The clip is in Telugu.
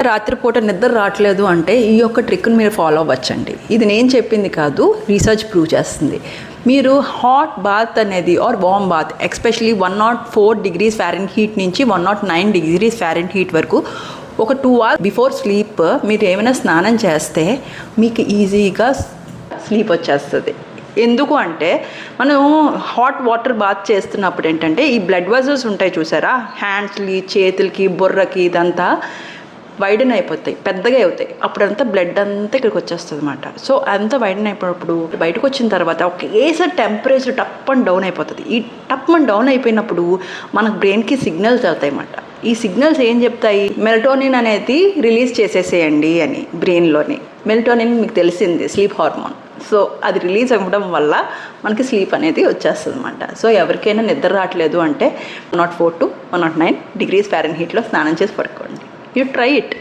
రాత్రిపూట నిద్ర రావట్లేదు అంటే ఈ యొక్క ట్రిక్ను మీరు ఫాలో అవ్వచ్చండి. ఇది నేను చెప్పింది కాదు, రీసెర్చ్ ప్రూవ్ చేస్తుంది. మీరు హాట్ బాత్ అనేది or warm bath especially 104 degrees Fahrenheit నుంచి 109 degrees Fahrenheit వరకు ఒక 2 hours బిఫోర్ స్లీప్ మీరు ఏమైనా స్నానం చేస్తే మీకు ఈజీగా స్లీప్ వచ్చేస్తుంది. ఎందుకు అంటే మనం హాట్ వాటర్ బాత్ చేస్తున్నప్పుడు ఏంటంటే ఈ బ్లడ్ వెజల్స్ ఉంటాయి చూసారా, హ్యాండ్స్కి, చేతులకి, బుర్రకి, ఇదంతా వైడన్ అయిపోతాయి, పెద్దగా అవుతాయి. అప్పుడంతా బ్లడ్ అంతా ఇక్కడికి వచ్చేస్తుంది అనమాట. సో అంతా వైడన్ అయిపోయినప్పుడు బయటకు వచ్చిన తర్వాత ఒకేసారి టెంపరేచర్ టప్ అండ్ డౌన్ అయిపోతుంది. ఈ టప్ అండ్ డౌన్ అయిపోయినప్పుడు మనకు బ్రెయిన్కి సిగ్నల్స్ అవుతాయి అన్నమాట. ఈ సిగ్నల్స్ ఏం చెప్తాయి, మెలటోనిన్ అనేది రిలీజ్ చేసేసేయండి అని. బ్రెయిన్లోని మెలటోనిన్ మీకు తెలిసింది స్లీప్ హార్మోన్. సో అది రిలీజ్ అవ్వడం వల్ల మనకి స్లీప్ అనేది వచ్చేస్తుంది అనమాట. సో ఎవరికైనా నిద్ర రావట్లేదు అంటే 104 to 109 degrees Fahrenheit స్నానం చేసి పడుకోండి. You try it.